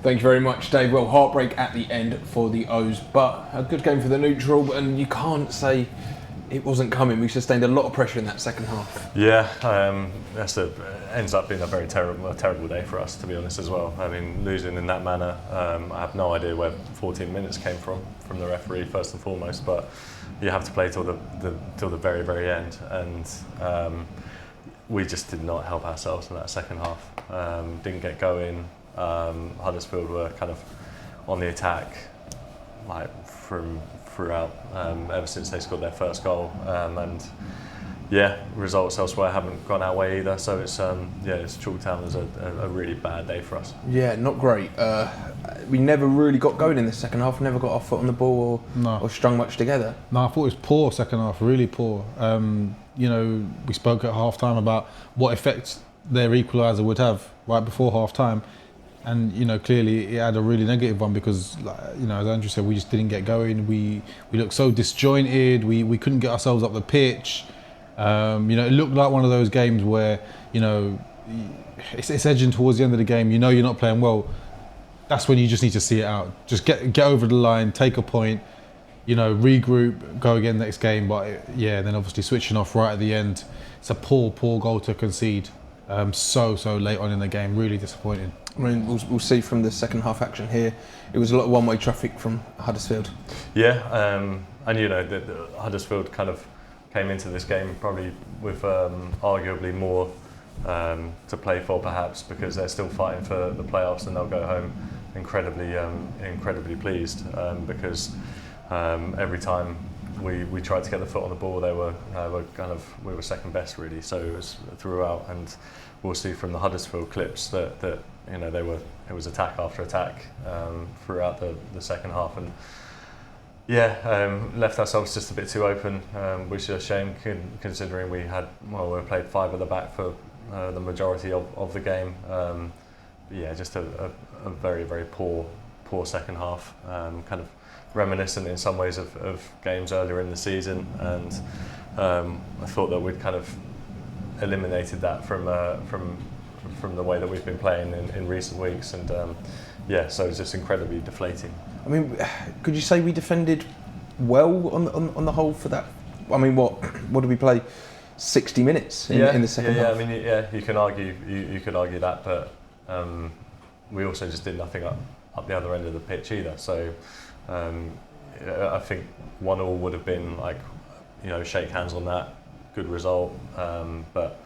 Thank you very much, Dave. Well, heartbreak at the end for the O's, but a good game for the neutral, and you can't say it wasn't coming. We sustained a lot of pressure in that second half. Yeah, ends up being a very terrible day for us, to be honest, as well. I mean, losing in that manner, I have no idea where 14 minutes came from the referee, first and foremost, but you have to play till the very, very end, and we just did not help ourselves in that second half. Didn't get going. Huddersfield were kind of on the attack, like throughout, ever since they scored their first goal, and yeah, results elsewhere haven't gone our way either. So it's chalked down as a really bad day for us. Yeah, not great. We never really got going in the second half. Never got our foot on the ball or strung much together. No, I thought it was poor second half, really poor. We spoke at half time about what effect their equaliser would have right before half time. And clearly it had a really negative one because, as Andrew said, we just didn't get going. We looked so disjointed. We couldn't get ourselves up the pitch. It looked like one of those games where it's edging towards the end of the game. You're not playing well. That's when you just need to see it out. Just get over the line, take a point. Regroup, go again next game. But then obviously switching off right at the end. It's a poor goal to concede. So late on in the game. Really disappointing. I mean, we'll see from the second half action here. It was a lot of one-way traffic from Huddersfield. Yeah, and the Huddersfield kind of came into this game probably with arguably more to play for, perhaps, because they're still fighting for the playoffs, and they'll go home incredibly pleased because every time we tried to get the foot on the ball, we were second best, really. So it was throughout, and we'll see from the Huddersfield clips that it was attack after attack throughout the second half, and left ourselves just a bit too open, which is a shame considering we played five at the back for the majority of the game. Just a very, very poor second half, kind of reminiscent in some ways of games earlier in the season, and I thought that we'd kind of eliminated that from the way that we've been playing in recent weeks, and so it's just incredibly deflating. I mean, could you say we defended well on the whole for that? I mean, what did we play? 60 minutes in the second half. I mean, you can argue you could argue that, but we also just did nothing up the other end of the pitch either. So I think 1-1 would have been shake hands on that, good result. But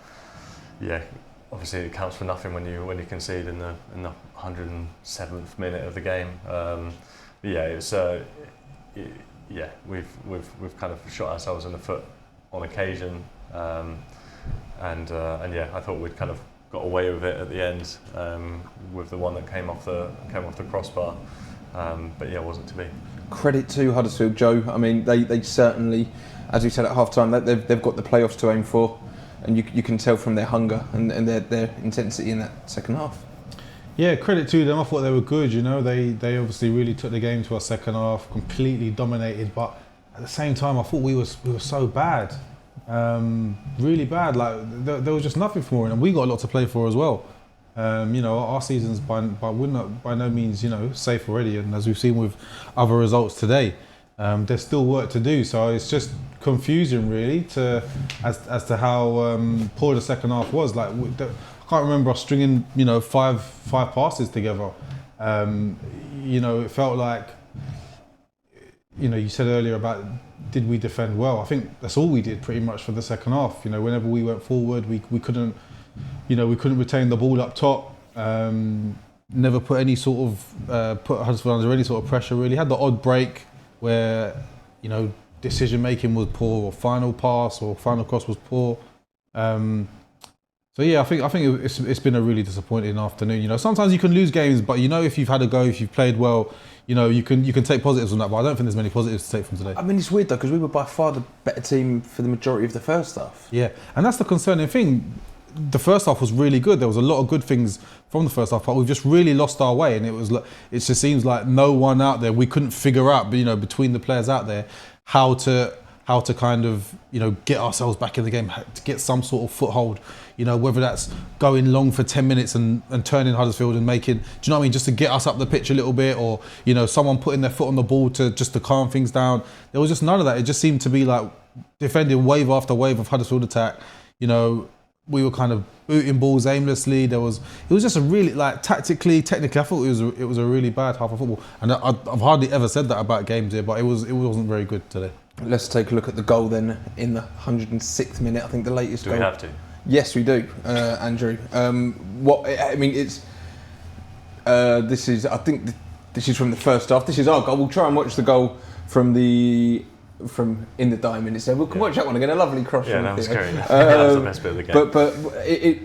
obviously it counts for nothing when you concede in the 107th minute of the game. We've kind of shot ourselves in the foot on occasion, and I thought we'd kind of got away with it at the end with the one that came off the crossbar, but it wasn't to be. Credit to Huddersfield, Joe. I mean, they certainly, as we said at half time, they've got the playoffs to aim for, and you can tell from their hunger and their intensity in that second half. Yeah, credit to them. I thought they were good. They obviously really took the game to our second half, completely dominated. But at the same time, I thought we were so bad, really bad. Like there was just nothing for it, and we got a lot to play for as well. Our season's by no means safe already, and as we've seen with other results today, there's still work to do. So it's just confusing, really, as to how poor the second half was. Like I can't remember us stringing five passes together. It felt like you said earlier about did we defend well? I think that's all we did pretty much for the second half. Whenever we went forward, we couldn't retain the ball up top. Never put any sort of put Huddersfield under any sort of pressure. Really had the odd break where decision making was poor, or final pass or final cross was poor. I think it's been a really disappointing afternoon. Sometimes you can lose games, but if you've had a go, if you've played well, you can take positives on that. But I don't think there's many positives to take from today. I mean, it's weird though, because we were by far the better team for the majority of the first half. Yeah, and that's the concerning thing. The first half was really good. There was a lot of good things from the first half, but we've just really lost our way. And it just seems like no one out there, we couldn't figure out, between the players out there, how to how to kind of, get ourselves back in the game, to get some sort of foothold, whether that's going long for 10 minutes and turning Huddersfield and making, do you know what I mean, just to get us up the pitch a little bit, or, someone putting their foot on the ball to calm things down. There was just none of that. It just seemed to be like defending wave after wave of Huddersfield attack. We were kind of booting balls aimlessly. It was just a really, like, technically, I thought it was a really bad half of football. And I've hardly ever said that about games here, but it wasn't very good today. Let's take a look at the goal then in the 106th minute. I think the latest goal. Do we have to? Yes, we do, Andrew. This is from the first half. This is our goal. We'll try and watch the goal from in the diamond instead. We can watch that one again. A lovely cross. Yeah, from that was Theo. scary. That was the best bit of the game. But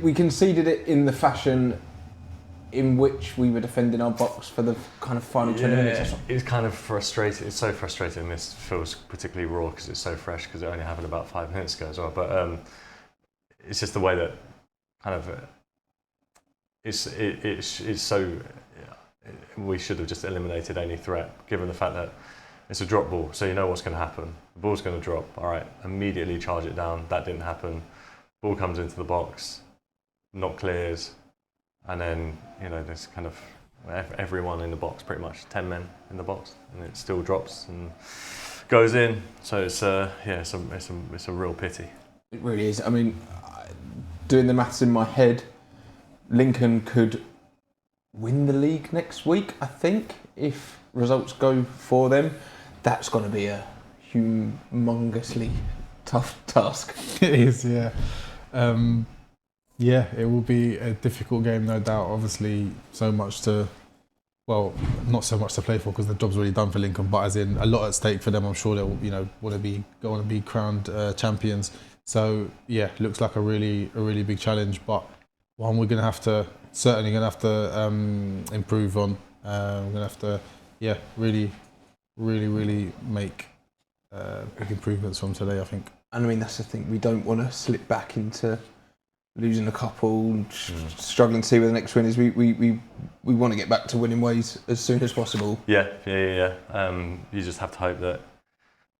we conceded it in the fashion in which we were defending our box for the kind of final 20 minutes. It's kind of frustrating. It's so frustrating. This feels particularly raw because it's so fresh, because it only happened about 5 minutes ago as well. But it's just the way that kind of it's so. We should have just eliminated any threat, given the fact that it's a drop ball, so you know what's going to happen. The ball's going to drop. All right, immediately charge it down. That didn't happen. Ball comes into the box, not clears, and then there's kind of everyone in the box, pretty much 10 men in the box, and it still drops and goes in. So it's a real pity. It really is. I mean, doing the maths in my head, Lincoln could win the league next week, I think, if results go for them. That's going to be a humongously tough task. It is, yeah. It will be a difficult game, no doubt. Obviously, not so much to play for, because the job's already done for Lincoln, but as in a lot at stake for them. I'm sure they'll want to be crowned champions. So yeah, looks like a really big challenge, but one we're certainly going to have to improve on. We're going to have to really make big improvements from today, I think. And I mean, that's the thing. We don't want to slip back into losing a couple, struggling to see where the next win is. We want to get back to winning ways as soon as possible. Yeah. You just have to hope that.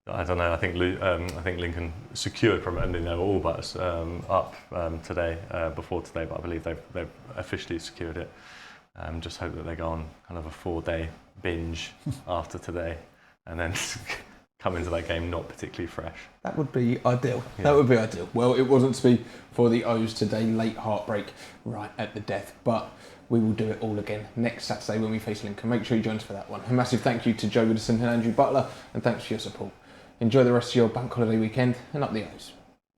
I don't know. I think Lincoln secured promotion. They were all but us up today, before today, but I believe they've officially secured it. Just hope that they go on kind of a 4-day binge after today, and then come into that game not particularly fresh. That would be ideal. Yeah. That would be ideal. Well, it wasn't to be for the O's today. Late heartbreak right at the death, but we will do it all again next Saturday when we face Lincoln. Make sure you join us for that one. A massive thank you to Joe Goodison and Andrew Butler, and thanks for your support. Enjoy the rest of your bank holiday weekend, and up the O's.